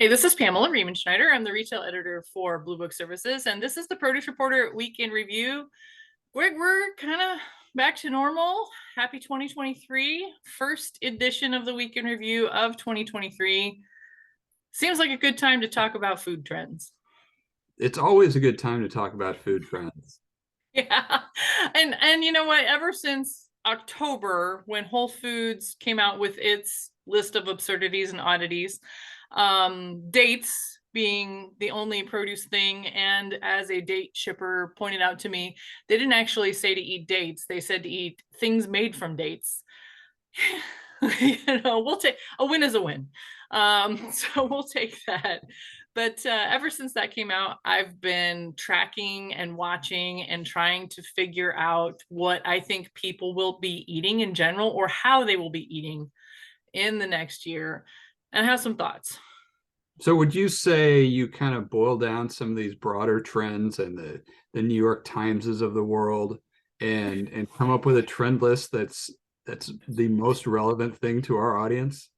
Hey, this is Pamela Schneider. I'm the retail editor for Blue Book Services, and this is the Produce Reporter Week in Review. We're kind of back to normal. Happy 2023, first edition of the Week in Review of 2023. Seems like a good time to talk about food trends. It's always a good time to talk about food trends. Yeah, and you know what? Ever since October, when Whole Foods came out with its list of absurdities and oddities, dates being the only produce thing, and as a date shipper pointed out to me, they didn't actually say to eat dates; they said to eat things made from dates. We'll take a win is a win. So we'll take that. But ever since that came out, I've been tracking and watching and trying to figure out what I think people will be eating in general or how they will be eating in the next year, and I have some thoughts. So would you say you kind of boil down some of these broader trends and the New York Timeses of the world and come up with a trend list that's the most relevant thing to our audience?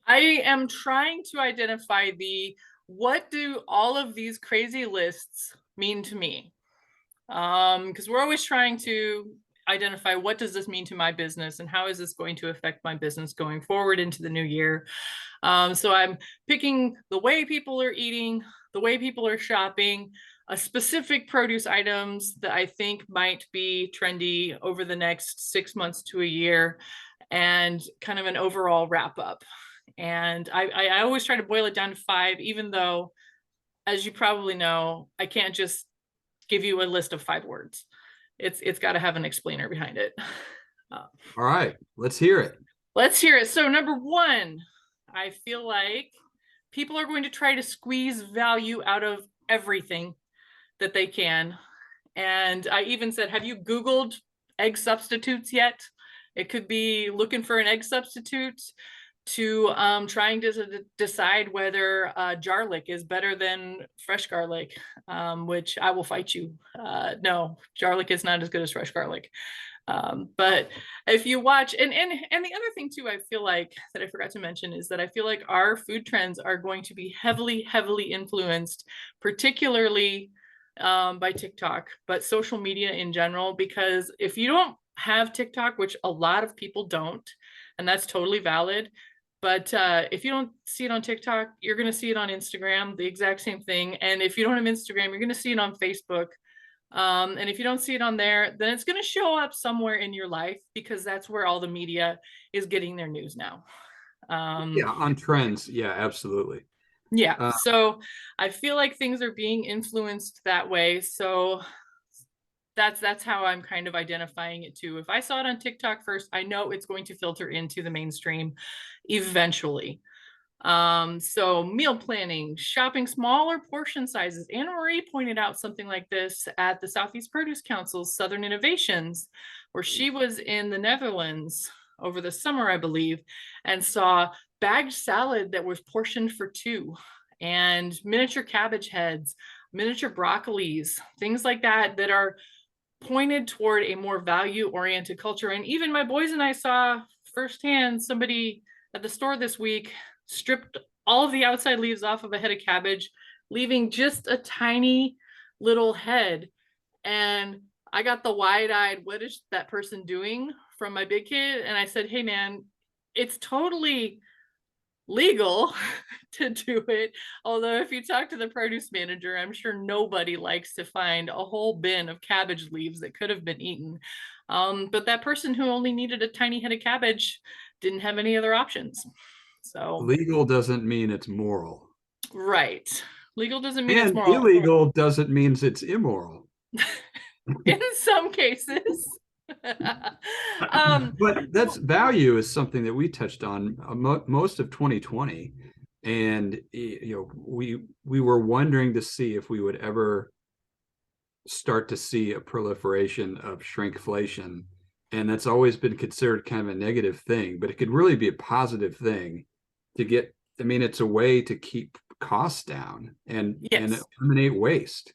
I am trying to identify the what do all of these crazy lists mean to me? Because we're always trying to identify what does this mean to my business and how is this going to affect my business going forward into the new year. So I'm picking the way people are eating, the way people are shopping, a specific produce items that I think might be trendy over the next 6 months to a year, and kind of an overall wrap up. And I always try to boil it down to five, even though, as you probably know, I can't just give you a list of 5 words. It's got to have an explainer behind it. Uh, All right, let's hear it. let's hear it. So number one, I feel like people are going to try to squeeze value out of everything that they can. And I even said, have you Googled egg substitutes yet? It could be looking for an egg substitute to trying to decide whether garlic is better than fresh garlic, which I will fight you. No, garlic is not as good as fresh garlic. But if you watch, and the other thing too, I feel like that I forgot to mention is that I feel like our food trends are going to be heavily influenced, particularly by TikTok, but social media in general. Because if you don't have TikTok, which a lot of people don't, and that's totally valid, but if you don't see it on TikTok, you're going to see it on Instagram, the exact same thing. And if you don't have Instagram, you're going to see it on Facebook. And if you don't see it on there, then it's going to show up somewhere in your life because that's where all the media is getting their news now. Yeah, on trends. Yeah, absolutely. Yeah. Uh, So I feel like things are being influenced that way. So that's how I'm kind of identifying it too. If I saw it on TikTok first, I know it's going to filter into the mainstream eventually. So meal planning, shopping smaller portion sizes. Anna Marie pointed out something like this at the Southeast Produce Council's Southern Innovations, where she was in the Netherlands over the summer, I believe, and saw bagged salad that was portioned for two, and miniature cabbage heads, miniature broccolis, things like that that are pointed toward a more value oriented culture. And even my boys and I saw firsthand somebody at the store this week stripped all of the outside leaves off of a head of cabbage, leaving just a tiny little head. And I got the wide eyed, what is that person doing from my big kid? And I said, hey, man, it's totally legal to do it. Although, if you talk to the produce manager, I'm sure nobody likes to find a whole bin of cabbage leaves that could have been eaten. But that person who only needed a tiny head of cabbage didn't have any other options. So, Legal doesn't mean it's moral. right. Legal doesn't mean it's And moral. illegal doesn't mean it's immoral. In some cases. um, But that's value is something that we touched on most of 2020, and we were wondering to see if we would ever start to see a proliferation of shrinkflation, and that's always been considered kind of a negative thing, but it could really be a positive thing to get. I mean, it's a way to keep costs down and yes. eliminate waste.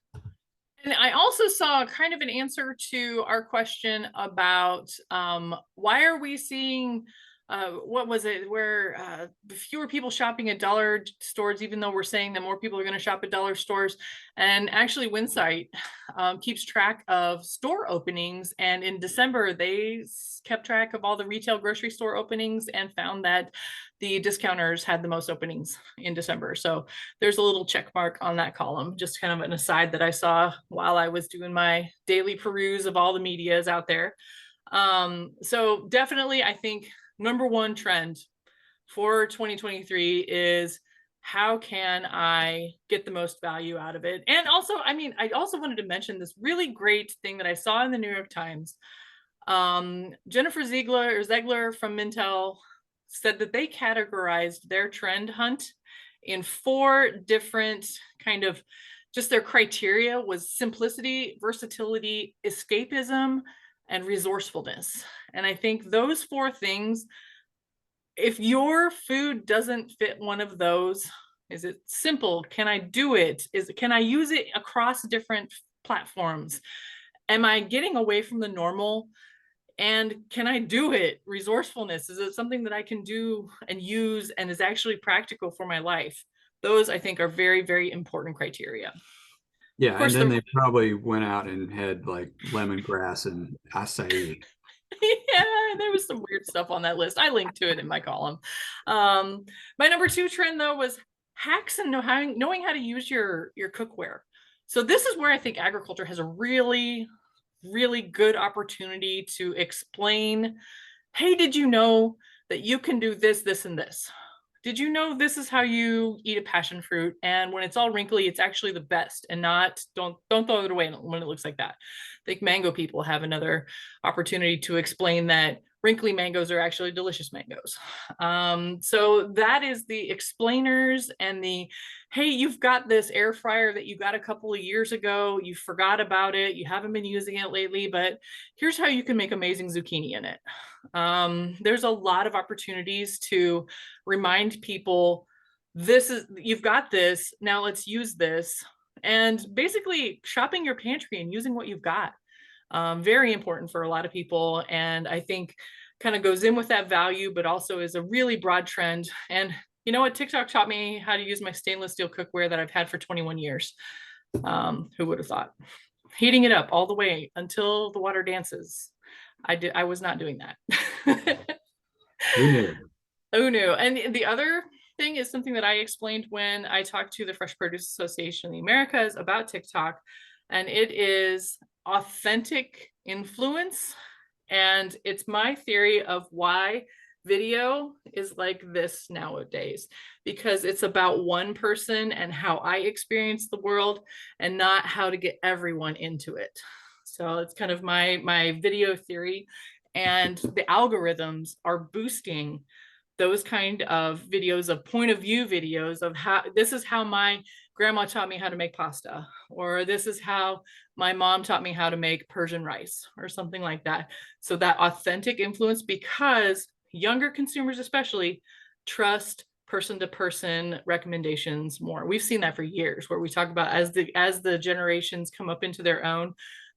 And I also saw kind of an answer to our question about why are we seeing what was it, where fewer people shopping at dollar stores, even though we're saying that more people are going to shop at dollar stores. And actually Winsight keeps track of store openings, and in December they kept track of all the retail grocery store openings and found that the discounters had the most openings in December. So there's a little check mark on that column, just kind of an aside that I saw while I was doing my daily peruse of all the medias out there. So definitely, I think number one trend for 2023 is how can I get the most value out of it? And also, I mean, I also wanted to mention this really great thing that I saw in the New York Times. Jennifer Ziegler from Mintel said that they categorized their trend hunt in 4 different kind of, just their criteria was simplicity, versatility, escapism, and resourcefulness. And I think those 4 things, if your food doesn't fit one of those, is it simple? Can I do it? Can I use it across different platforms? Am I getting away from the normal? And can I do it? Resourcefulness, is it something that I can do and use and is actually practical for my life? Those I think are very, very important criteria. Of Yeah, and course, then the they probably went out and had like lemongrass and acai. yeah, there was some weird stuff on that list. I linked to it in my column. My number 2 trend though was hacks and knowing how to use your cookware. So this is where I think agriculture has a really, really good opportunity to explain, hey, did you know that you can do this, this, and this? Did you know this is how you eat a passion fruit? And when it's all wrinkly, it's actually the best, and not, don't throw it away when it looks like that. I think mango people have another opportunity to explain that wrinkly mangoes are actually delicious mangoes. So that is the explainers and the, hey, you've got this air fryer that you got a couple of years ago, you forgot about it, you haven't been using it lately, but here's how you can make amazing zucchini in it. There's a lot of opportunities to remind people, this is, you've got this, now let's use this. And basically shopping your pantry and using what you've got. Very important for a lot of people. And I think kind of goes in with that value, but also is a really broad trend. And you know what? TikTok taught me how to use my stainless steel cookware that I've had for 21 years. Who would have thought? Heating it up all the way until the water dances. I was not doing that. Who knew? Who knew? And the other thing is something that I explained when I talked to the Fresh Produce Association of the Americas about TikTok, and it is authentic influence. And it's my theory of why video is like this nowadays, because it's about one person and how I experience the world, and not how to get everyone into it. So it's kind of my video theory, and the algorithms are boosting those kind of videos, of point of view videos of how, this is how my grandma taught me how to make pasta, or this is how my mom taught me how to make Persian rice, or something like that. So that authentic influence, because younger consumers especially trust person to person recommendations more. We've seen that for years, where we talk about as the generations come up into their own,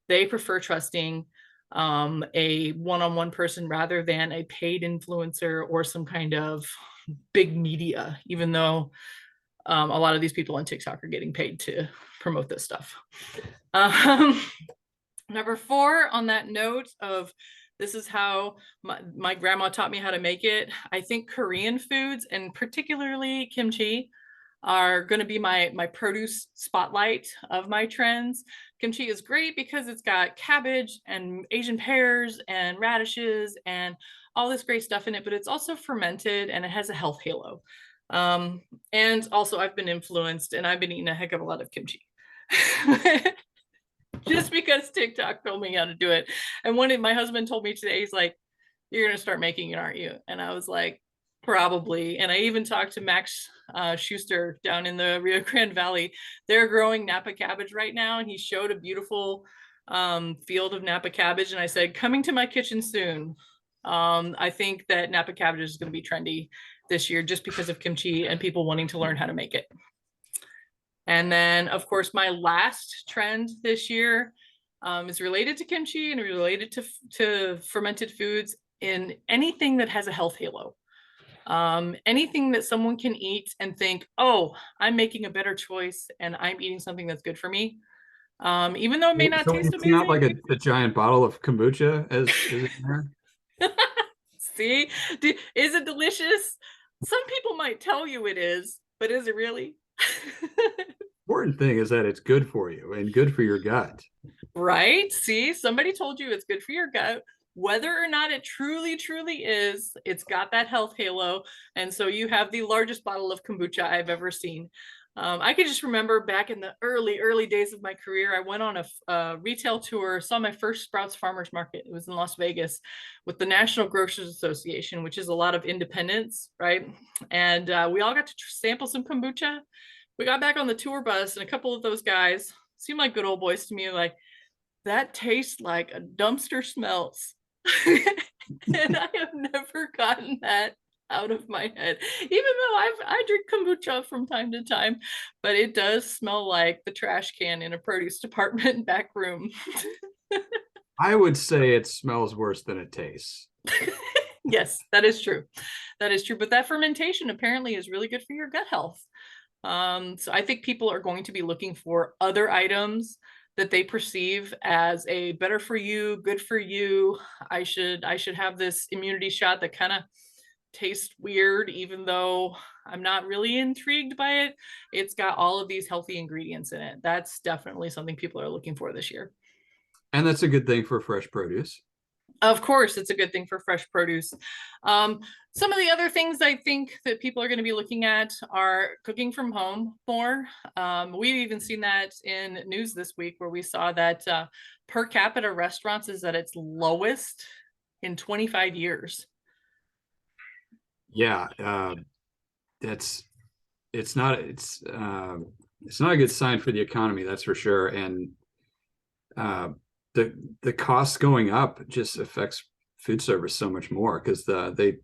they prefer trusting a one-on-one person rather than a paid influencer or some kind of big media, even though a lot of these people on TikTok are getting paid to promote this stuff. Number 4, on that note of this is how my grandma taught me how to make it, I think Korean foods, and particularly kimchi, are going to be my produce spotlight of my trends. Kimchi is great because it's got cabbage and Asian pears and radishes and all this great stuff in it, but it's also fermented and it has a health halo. And also I've been influenced and I've been eating a heck of a lot of kimchi. Just because TikTok told me how to do it. And my husband told me today, he's like, you're going to start making it, aren't you? And I was like, probably. And I even talked to Max Schuster down in the Rio Grande Valley. They're growing Napa cabbage right now. And he showed a beautiful field of Napa cabbage. And I said, coming to my kitchen soon. I think that Napa cabbage is going to be trendy this year just because of kimchi and people wanting to learn how to make it. And then, of course, my last trend this year is related to kimchi and related to fermented foods. in anything that has a health halo. Anything that someone can eat and think, oh, I'm making a better choice and I'm eating something that's good for me. Even though it may not So taste it's not like amazing. a giant bottle of kombucha as is in there. See, is it delicious? Some people might tell you it is, but is it really? Important thing is that it's good for you and good for your gut. Right? See, somebody told you it's good for your gut. Whether or not it truly, truly is, it's got that health halo. And so you have the largest bottle of kombucha I've ever seen. I can just remember back in the early days of my career, I went on a retail tour, saw my first Sprouts Farmers Market. It was in Las Vegas with the National Grocers Association, which is a lot of independents, right? And we all got to sample some kombucha. We got back on the tour bus, and a couple of those guys seemed like good old boys to me, like, that tastes like a dumpster smells. And I have never gotten that out of my head, even though I drink kombucha from time to time, but it does smell like the trash can in a produce department back room. I would say it smells worse than it tastes. Yes, that is true. That is true. But that fermentation apparently is really good for your gut health. So I think people are going to be looking for other items that they perceive as a better for you, good for you. I should have this immunity shot that kind of tastes weird, even though I'm not really intrigued by it. It's got all of these healthy ingredients in it. That's definitely something people are looking for this year. And that's a good thing for fresh produce. Of course, it's a good thing for fresh produce. Um, some of the other things I think that people are going to be looking at are cooking from home more. We've even seen that in news this week where we saw that per capita restaurants is at its lowest in 25 years. Yeah, that's it's not a good sign for the economy, that's for sure. And uh, the costs going up just affects food service so much more because they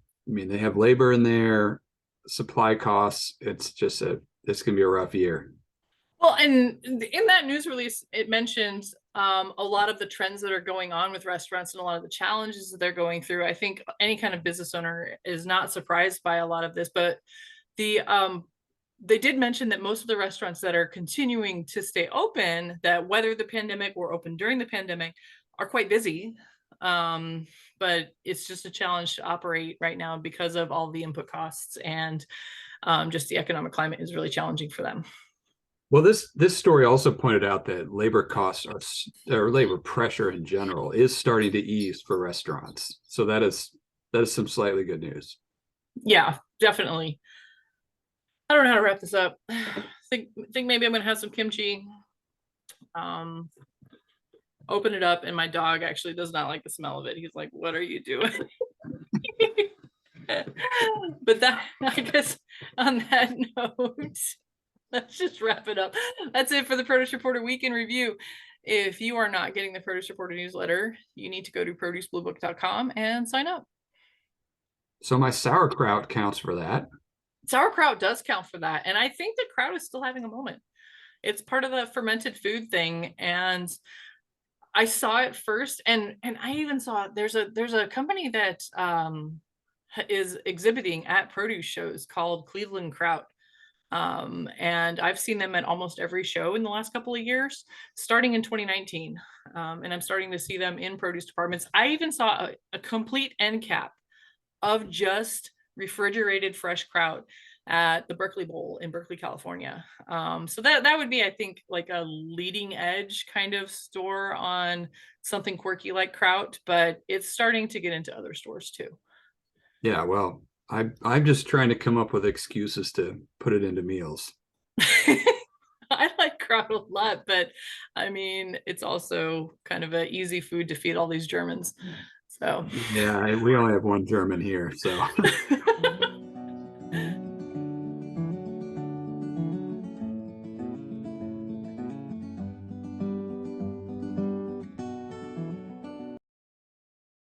have labor in there, supply costs. It's gonna be a rough year. Well, and in that news release, it mentions a lot of the trends that are going on with restaurants and a lot of the challenges that they're going through. I think any kind of business owner is not surprised by a lot of this, but the they did mention that most of the restaurants that are continuing to stay open, that whether the pandemic or open during the pandemic, are quite busy. Um, but it's just a challenge to operate right now because of all the input costs and just the economic climate is really challenging for them. Well, this story also pointed out that labor costs or labor pressure in general is starting to ease for restaurants. So that is some slightly good news. Yeah, definitely. I don't know how to wrap this up. Think maybe I'm gonna have some kimchi. Um, open it up, and my dog actually does not like the smell of it. He's like, "What are you doing?" But that, I guess, on that note, let's just wrap it up. That's it for the Produce Reporter Week in Review. If you are not getting the Produce Reporter newsletter, you need to go to producebluebook.com and sign up. So my sauerkraut counts for that. Sauerkraut does count for that. And I think the kraut is still having a moment. It's part of the fermented food thing. And I saw it first, and I even saw there's a company that is exhibiting at produce shows called Cleveland Kraut. And I've seen them at almost every show in the last couple of years, starting in 2019. And I'm starting to see them in produce departments. I even saw a complete end cap of just refrigerated fresh kraut at the Berkeley Bowl in Berkeley, California. So that would be, I think, like a leading edge kind of store on something quirky like kraut, but it's starting to get into other stores too. Yeah, well, I'm just trying to come up with excuses to put it into meals. I like kraut a lot, but I mean, it's also kind of an easy food to feed all these Germans. So Yeah, we only have one German here, so